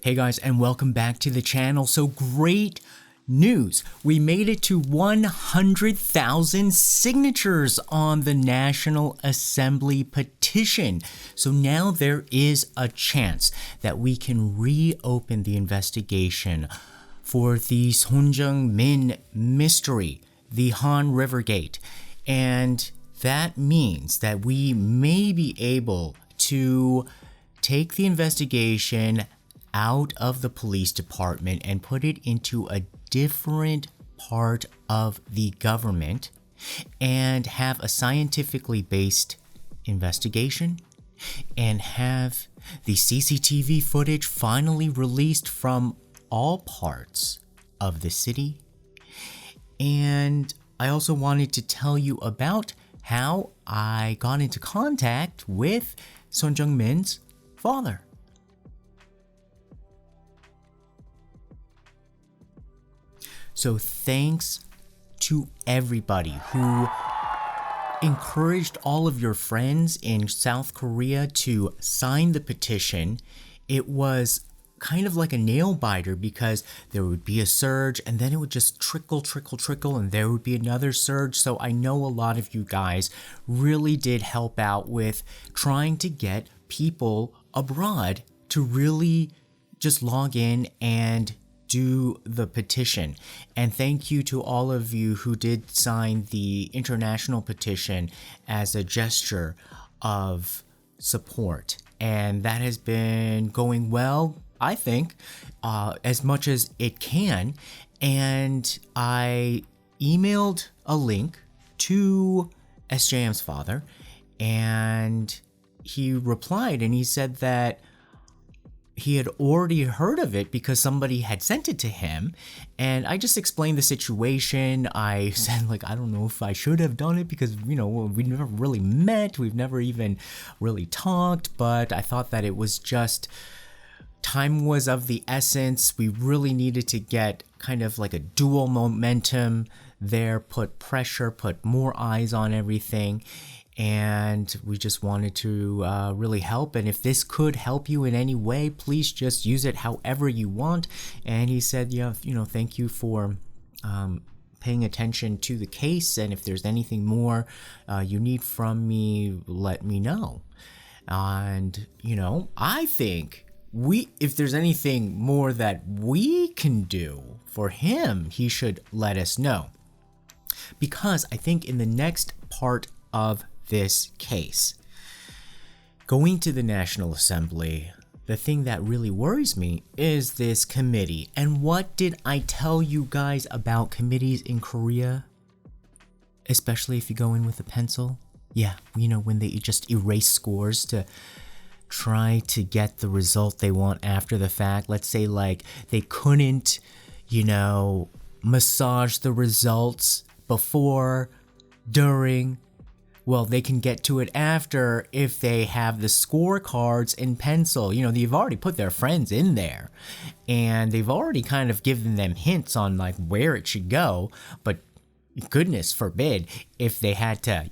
Hey guys, and welcome back to the channel. So great news. We made it to 100,000 signatures on the National Assembly petition. So now there is a chance that we can reopen the investigation for the Son Jung Min mystery, the Han River Gate. And that means that we may be able to take the investigation out of the police department and put it into a different part of the government and have a scientifically based investigation and have the CCTV footage finally released from all parts of the city. And I also wanted to tell you about how I got into contact with Son Jung Min's father. So thanks to everybody who encouraged all of your friends in South Korea to sign the petition. It was kind of like a nail biter because there would be a surge and then it would just trickle and there would be another surge. So I know a lot of you guys really did help out with trying to get people abroad to really just log in and do the petition. And thank you to all of you who did sign the international petition as a gesture of support. And that has been going well, I think, as much as it can. And I emailed a link to SJM's father, and he replied and he said that he had already heard of it because somebody had sent it to him. And I just explained the situation. I said, I don't know if I should have done it because, we never really met. We've never even really talked, but I thought that it was just time was of the essence. We really needed to get kind of like a dual momentum there, put pressure, put more eyes on everything. And we just wanted to really help. And if this could help you in any way, please just use it however you want. And he said, thank you for paying attention to the case. And if there's anything more you need from me, let me know. And, I think if there's anything more that we can do for him, he should let us know. Because I think in the next part of this case, going to the National Assembly, the thing that really worries me is this committee. And what did I tell you guys about committees in Korea? Especially if you go in with a pencil. Yeah, when they just erase scores to try to get the result they want after the fact. Let's say they couldn't, massage the results before, during. Well, they can get to it after if they have the scorecards in pencil. They've already put their friends in there and they've already kind of given them hints on where it should go. But goodness forbid if they had to,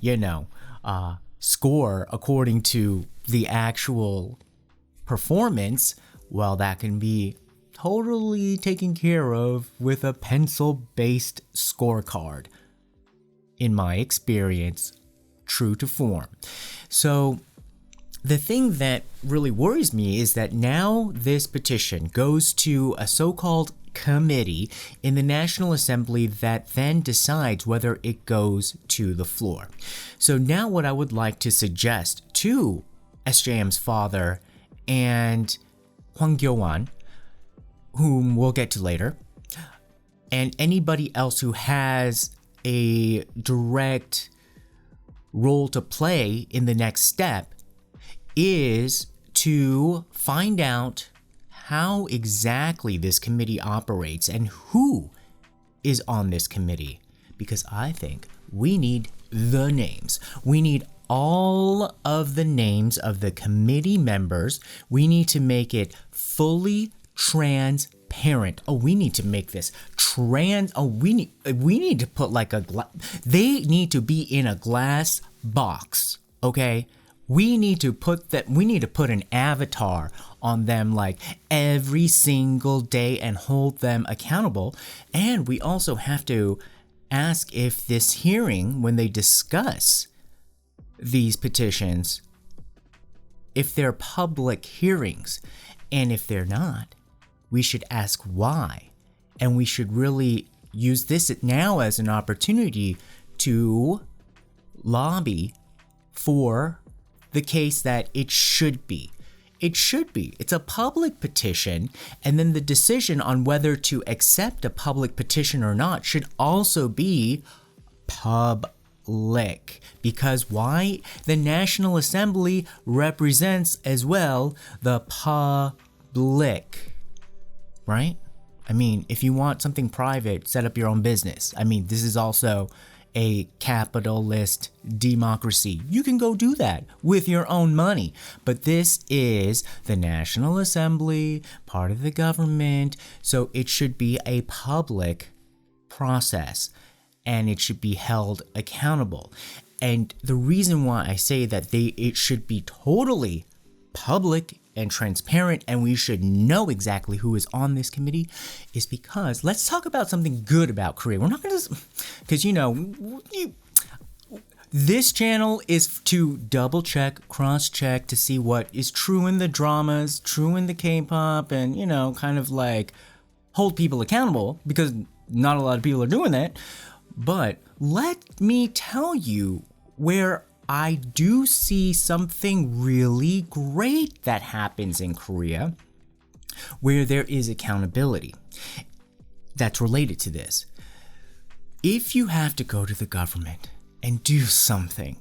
score according to the actual performance. Well, that can be totally taken care of with a pencil-based scorecard. In my experience, true to form. So the thing that really worries me is that now this petition goes to a so-called committee in the National Assembly that then decides whether it goes to the floor. So now what I would like to suggest to SJM's father and Hwang Kyo Ahn, whom we'll get to later, and anybody else who has a direct role to play in the next step, is to find out how exactly this committee operates and who is on this committee. Because I think we need the names. We need all of the names of the committee members. We need to make it fully transparent. We need to make this we need to put they need to be in a glass box, okay? We need to put an avatar on them like every single day and hold them accountable. And we also have to ask if this hearing, when they discuss these petitions, if they're public hearings, and if they're not, we should ask why. And we should really use this now as an opportunity to lobby for the case that it should be. It should be. It's a public petition, and then the decision on whether to accept a public petition or not should also be public. Because why? The National Assembly represents as well the public, right? I mean, if you want something private, set up your own business. I mean, this is also a capitalist democracy. You can go do that with your own money. But this is the National Assembly, part of the government, so it should be a public process and it should be held accountable. And the reason why I say that it should be totally public and transparent and we should know exactly who is on this committee is because let's talk about something good about Korea. We're not going to, because this channel is to double check, cross check to see what is true in the dramas, true in the K-pop, and kind of like hold people accountable because not a lot of people are doing that. But let me tell you where I do see something really great that happens in Korea where there is accountability that's related to this. If you have to go to the government and do something,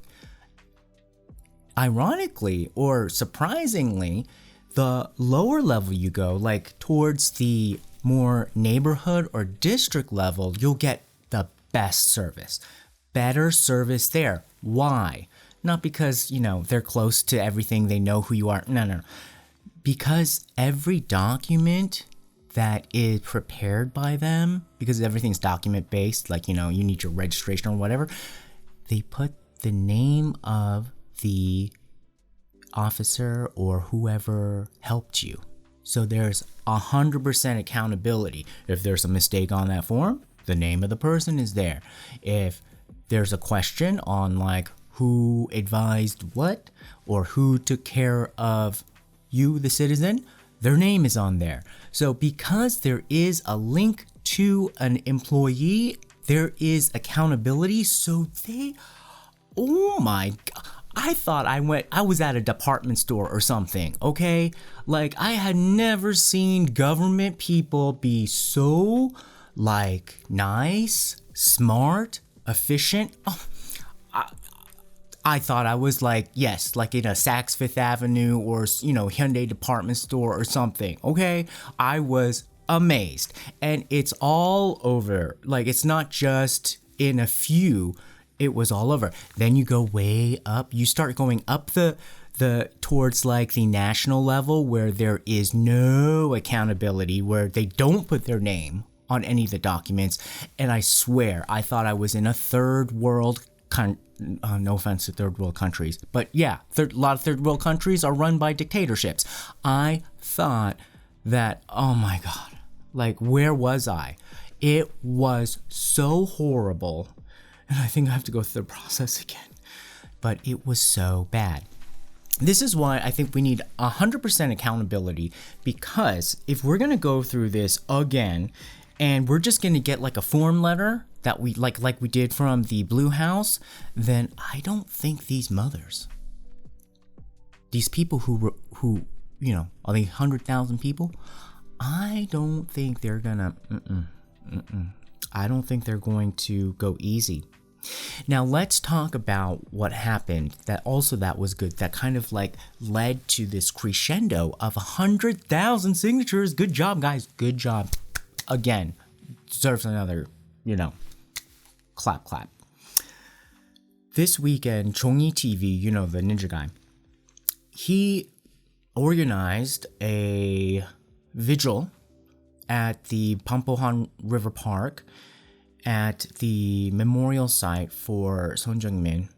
ironically or surprisingly, the lower level you go, like towards the more neighborhood or district level, you'll get the best service. Better service there. Why? Not because, they're close to everything, they know who you are. No. Because every document that is prepared by them, because everything's document based, like, you need your registration or whatever, they put the name of the officer or whoever helped you. So there's 100% accountability. If there's a mistake on that form, the name of the person is there. If there's a question on like who advised what or who took care of you, the citizen, their name is on there. So because there is a link to an employee, there is accountability. So oh my God. I thought I was at a department store or something, okay? Like I had never seen government people be so like nice, smart, efficient. I thought I was like, yes, like in a Saks Fifth Avenue or, Hyundai department store or something, okay? I was amazed. And it's all over. Like, it's not just in a few, it was all over. Then you go way up. You start going up the towards like the national level where there is no accountability, where they don't put their name on any of the documents. And I swear, I thought I was in a third world no offense to third world countries, but yeah, a lot of third world countries are run by dictatorships. I thought that, oh my God, like where was I? It was so horrible, and I think I have to go through the process again, but it was so bad. This is why I think we need 100% accountability, because if we're gonna go through this again, and we're just gonna get like a form letter that we like we did from the Blue House, then I don't think these mothers, these people who are the 100,000 people, I don't think they're gonna, I don't think they're going to go easy. Now let's talk about what happened that was good, that kind of like led to this crescendo of 100,000 signatures. Good job, guys. Good job. Again, deserves another, clap. This weekend, Chongi TV, the ninja guy, he organized a vigil at the Banpo Han River Park at the memorial site for Son Jung Min.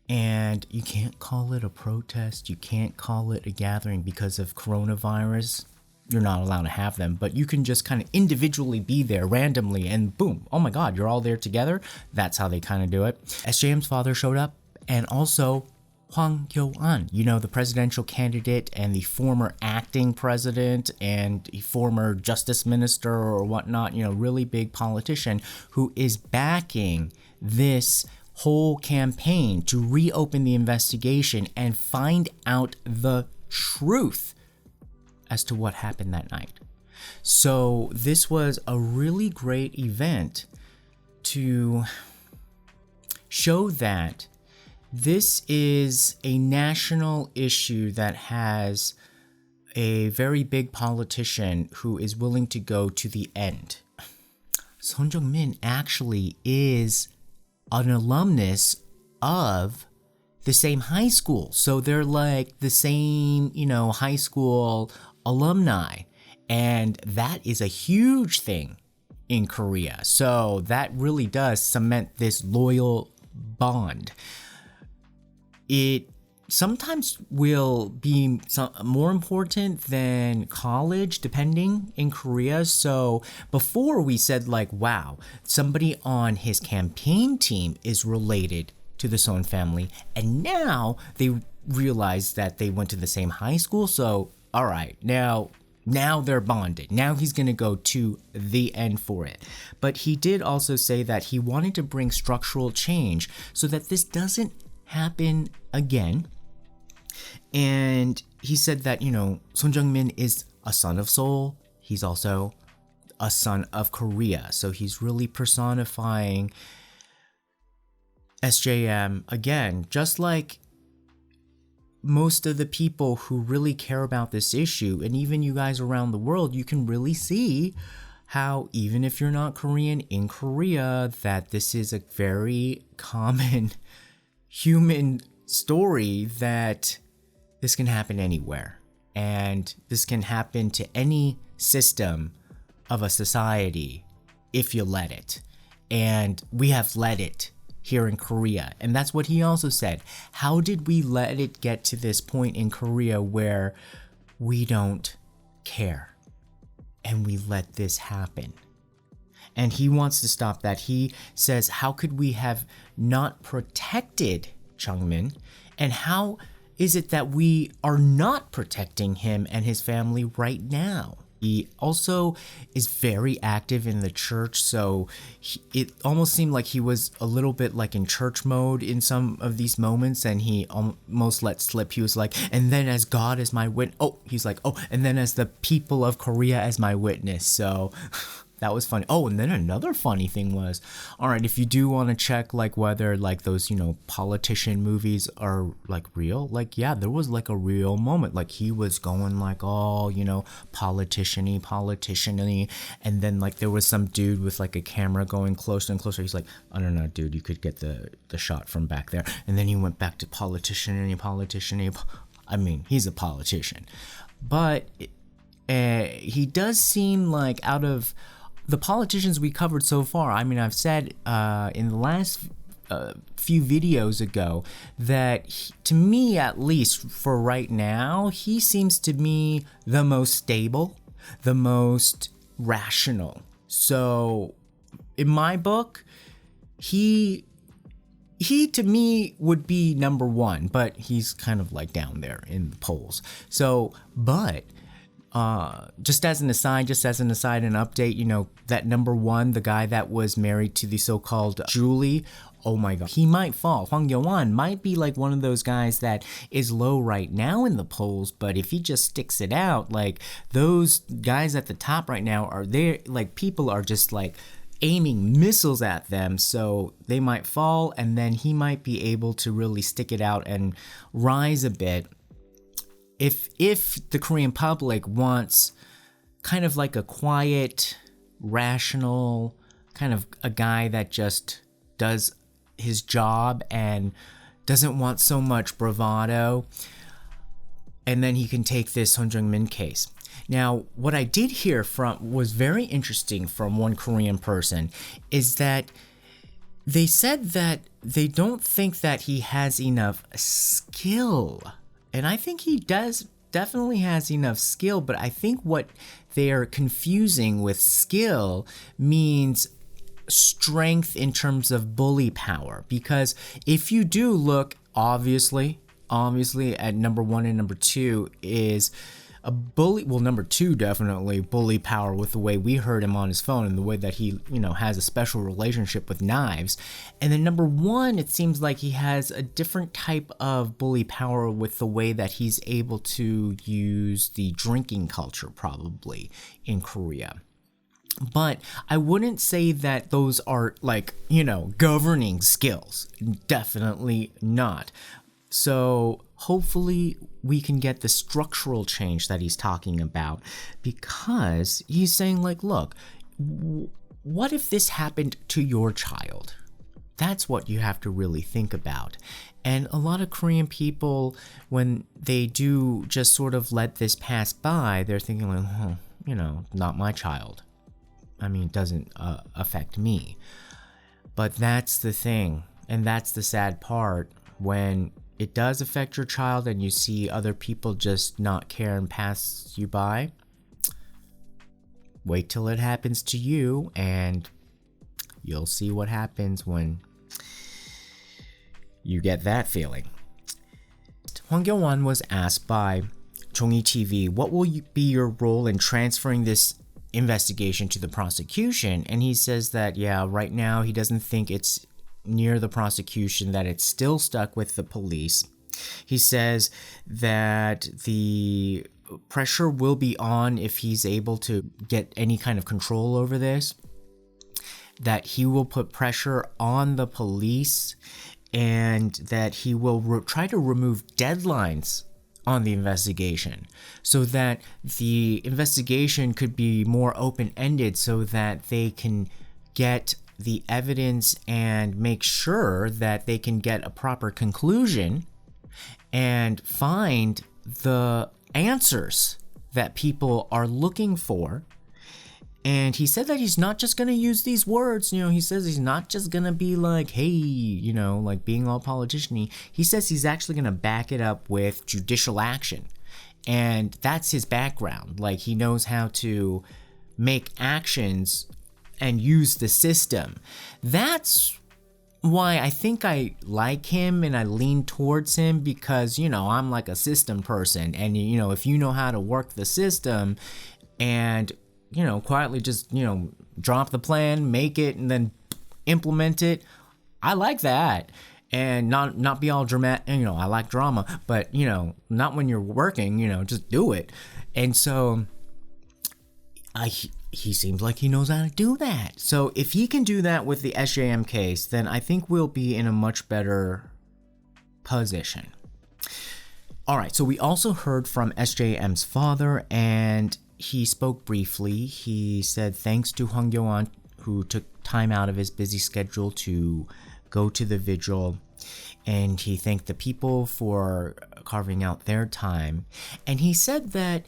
And you can't call it a protest, you can't call it a gathering because of coronavirus. You're not allowed to have them, but you can just kind of individually be there randomly and boom, oh my god, you're all there together. That's how they kind of do it. SJM's father showed up, and also Hwang Kyo Ahn, you know, the presidential candidate and the former acting president and the former justice minister or whatnot, you know, really big politician who is backing this whole campaign to reopen the investigation and find out the truth as to what happened that night. So this was a really great event to show that this is a national issue that has a very big politician who is willing to go to the end. Son Jung Min actually is an alumnus of the same high school. So they're like the same, you know, high school alumni. And that is a huge thing in Korea. So that really does cement this loyal bond. It sometimes will be more important than college, depending in Korea. So before we said like, wow, somebody on his campaign team is related to the Son family. And now they realize that they went to the same high school. So, all right, now they're bonded. Now he's going to go to the end for it. But he did also say that he wanted to bring structural change so that this doesn't happen again. And he said that, you know, Son Jung Min is a son of Seoul. He's also a son of Korea. So he's really personifying SJM again, just like most of the people who really care about this issue, and even you guys around the world, you can really see how even if you're not Korean in Korea, that this is a very common human story, that this can happen anywhere. And this can happen to any system of a society if you let it. And we have let it here in Korea. And that's what he also said. How did we let it get to this point in Korea where we don't care and we let this happen? And he wants to stop that. He says, how could we have not protected Jung Min? And how is it that we are not protecting him and his family right now? He also is very active in the church, so it almost seemed like he was a little bit like in church mode in some of these moments, and he almost let slip. He was like, and then as God as my witness, and then as the people of Korea as my witness. So that was funny. Oh, and then another funny thing was, all right, if you do want to check like whether like those, you know, politician movies are like real, like, yeah, there was like a real moment. Like he was going like, oh, you know, politician-y. And then like there was some dude with like a camera going closer and closer. He's like, I don't know, dude, you could get the shot from back there. And then he went back to politician-y. I mean, he's a politician. But he does seem like out of the politicians we covered so far, I mean, I've said in the last few videos ago that to me, at least for right now, he seems to me the most stable, the most rational. So in my book, he to me would be number one, but he's kind of like down there in the polls. So, but just as an aside, an update, you know, that number one, the guy that was married to the so-called Julie, oh my god, he might fall. Hwang Kyo Ahn might be like one of those guys that is low right now in the polls, but if he just sticks it out, like those guys at the top right now are there, like people are just like aiming missiles at them, so they might fall, and then he might be able to really stick it out and rise a bit. If the Korean public wants kind of like a quiet, rational, kind of a guy that just does his job and doesn't want so much bravado, and then he can take this Son Jung Min case. Now, what I did hear from was very interesting from one Korean person is that They said that they don't think that he has enough skill. And I think he definitely has enough skill, but I think what they are confusing with skill means strength in terms of bully power. Because if you do look, obviously at number 1 and number 2 is a bully. Well, number 2 definitely bully power with the way we heard him on his phone and the way that he, has a special relationship with knives. And then number 1, it seems like he has a different type of bully power with the way that he's able to use the drinking culture probably in Korea. But I wouldn't say that those are governing skills. Definitely not. So hopefully we can get the structural change that he's talking about, because he's saying look, what if this happened to your child? That's what you have to really think about. And a lot of Korean people, when they do just sort of let this pass by, they're thinking not my child. I mean, it doesn't affect me. But that's the thing, and that's the sad part. When it does affect your child and you see other people just not care and pass you by, wait till it happens to you and you'll see what happens when you get that feeling. Hwang Kyo Ahn was asked by Chongi TV, what will be your role in transferring this investigation to the prosecution? And he says that, right now he doesn't think it's near the prosecution, that it's still stuck with the police. He says that the pressure will be on if he's able to get any kind of control over this, that he will put pressure on the police, and that he will try to remove deadlines on the investigation so that the investigation could be more open-ended, so that they can get the evidence and make sure that they can get a proper conclusion and find the answers that people are looking for. And he said that he's not just going to use these words, he says he's not just going to be like, hey, being all politician-y. He says he's actually going to back it up with judicial action. And that's his background. He knows how to make actions and use the system. That's why I think I like him and I lean towards him, because, I'm like a system person. And, if you know how to work the system and, quietly just, drop the plan, make it, and then implement it, I like that. And not be all dramatic, I like drama, but, not when you're working, just do it. And so he seems like he knows how to do that. So if he can do that with the SJM case, then I think we'll be in a much better position. All right, so we also heard from SJM's father, and he spoke briefly. He said thanks to Hwang Kyo Ahn, who took time out of his busy schedule to go to the vigil, and he thanked the people for carving out their time. And he said that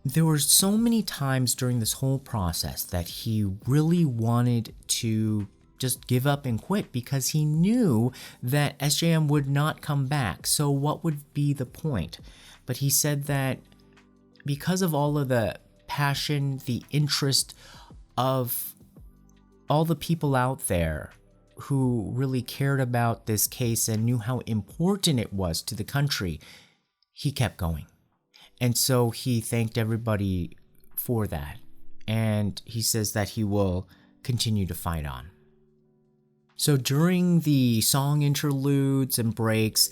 there were so many times during this whole process that he really wanted to just give up and quit, because he knew that SJM would not come back. So what would be the point? But he said that because of all of the passion, the interest of all the people out there who really cared about this case and knew how important it was to the country, he kept going. And so he thanked everybody for that. And he says that he will continue to fight on. So during the song interludes and breaks,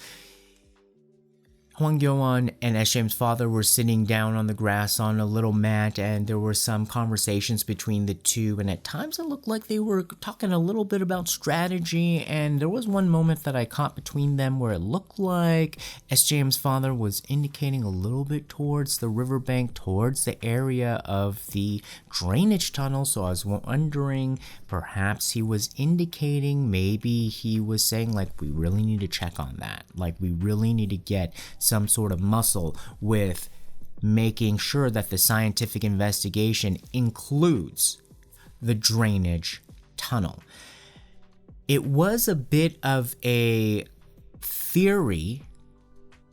Hwang Kyo Ahn and SJM's father were sitting down on the grass on a little mat, and there were some conversations between the two, and at times it looked like they were talking a little bit about strategy. And there was one moment that I caught between them where it looked like SJM's father was indicating a little bit towards the riverbank, towards the area of the drainage tunnel. So I was wondering, perhaps he was indicating, maybe he was saying we really need to check on that. We really need to get some sort of muscle with making sure that the scientific investigation includes the drainage tunnel. it was a bit of a theory,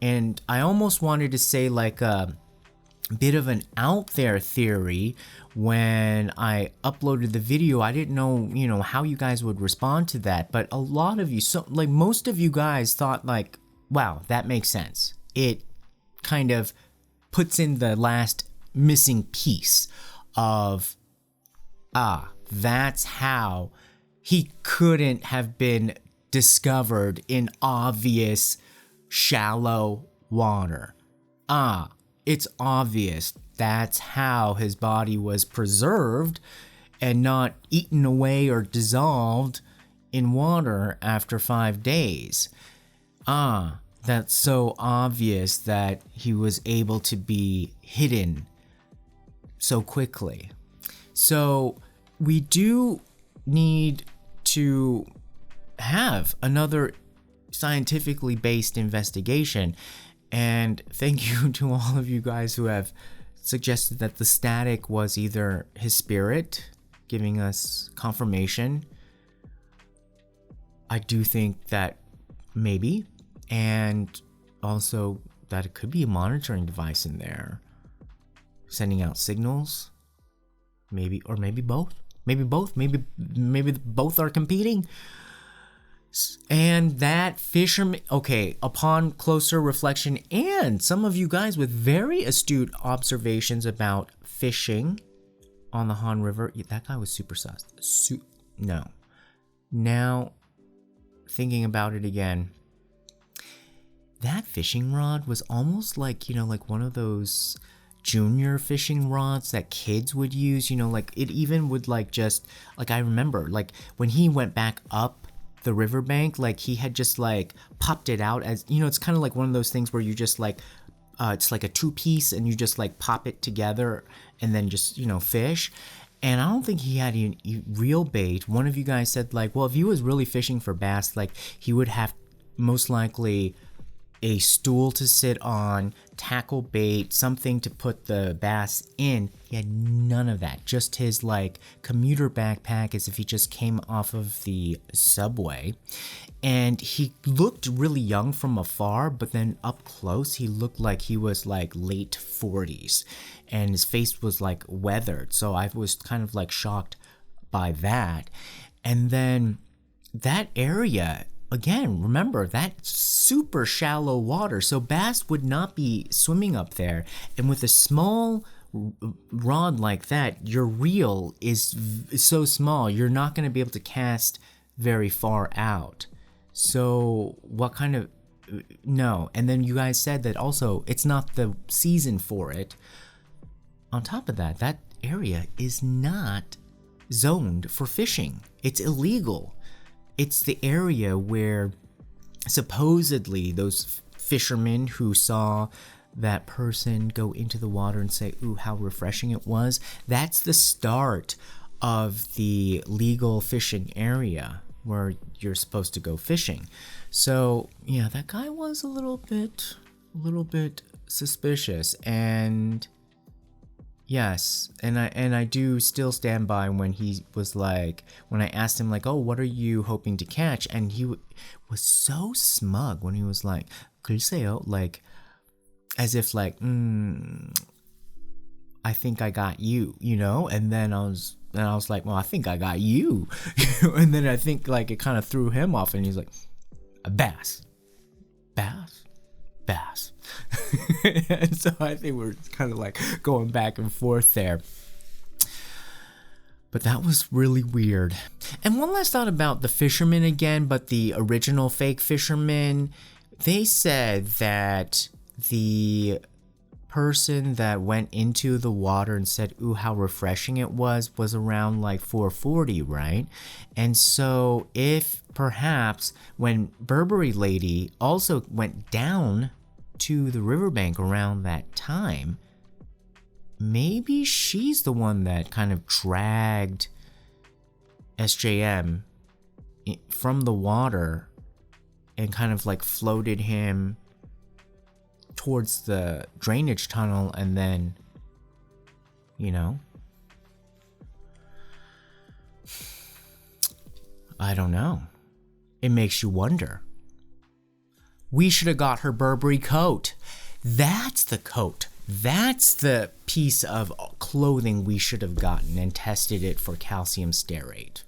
and I almost wanted to say like a bit of an out there theory. When I uploaded the video, I didn't know, how you guys would respond to that, but a lot of you, so like most of you guys thought like, wow, that makes sense. It kind of puts in the last missing piece of, that's how he couldn't have been discovered in obvious shallow water. It's obvious that's how his body was preserved and not eaten away or dissolved in water after 5 days. That's so obvious that he was able to be hidden so quickly. So we do need to have another scientifically based investigation. And thank you to all of you guys who have suggested that the static was either his spirit giving us confirmation. I do think that maybe, and also that it could be a monitoring device in there sending out signals, maybe, or maybe both, maybe both are competing. And that fisherman, okay, upon closer reflection, and some of you guys with very astute observations about fishing on the Han River, that guy was super sus. No. Now, thinking about it again, that fishing rod was almost like, like one of those junior fishing rods that kids would use, like it even would like just, like I remember, like when he went back up the riverbank, like he had just like popped it out as, it's kind of like one of those things where you just like, it's like a 2-piece and you just like pop it together and then just, fish. And I don't think he had any real bait. One of you guys said like, well, if he was really fishing for bass, like he would have most likely a stool to sit on, tackle bait, something to put the bass in. He had none of that. Just his like commuter backpack, as if he just came off of the subway. And he looked really young from afar, but then up close he looked like he was like late 40s and his face was like weathered. So I was kind of like shocked by that. And then that area, again, remember, that super shallow water, so bass would not be swimming up there. And with a small rod like that, your reel is so small, you're not going to be able to cast very far out. So what kind of, no. And then you guys said that also it's not the season for it. On top of that, that area is not zoned for fishing. It's illegal. It's the area where supposedly those fishermen who saw that person go into the water and say, ooh, how refreshing it was, that's the start of the legal fishing area where you're supposed to go fishing. So yeah, that guy was a little bit suspicious. And yes, and I do still stand by when he was like, when I asked him like, oh, what are you hoping to catch? And he was so smug when he was like, 글쎄요, like as if like, I think I got you, and then I was like, well, I think I got you. And then I think like it kind of threw him off, and he's like, a bass. And so I think we're kind of like going back and forth there. But that was really weird. And one last thought about the fishermen again, but the original fake fishermen. They said that the person that went into the water and said, ooh, how refreshing it was around like 4:40, right? And so if perhaps when Burberry Lady also went down to the riverbank around that time, maybe she's the one that kind of dragged SJM from the water and kind of like floated him towards the drainage tunnel, and then, I don't know. It makes you wonder. We should have got her Burberry coat. That's the coat. That's the piece of clothing we should have gotten and tested it for calcium stearate.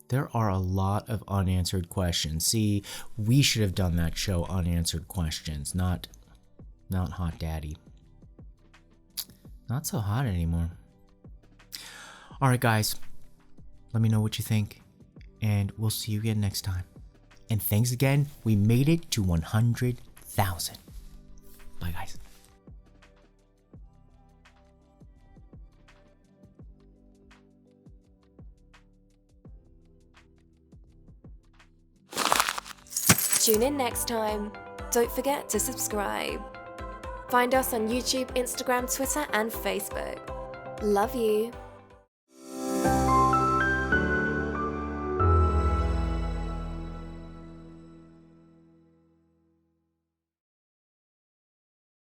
There are a lot of unanswered questions. See, we should have done that show, Unanswered Questions, not Hot Daddy. Not so hot anymore. All right, guys, let me know what you think, and we'll see you again next time. And thanks again. We made it to 100,000. Bye, guys. Tune in next time. Don't forget to subscribe. Find us on YouTube, Instagram, Twitter, and Facebook. Love you.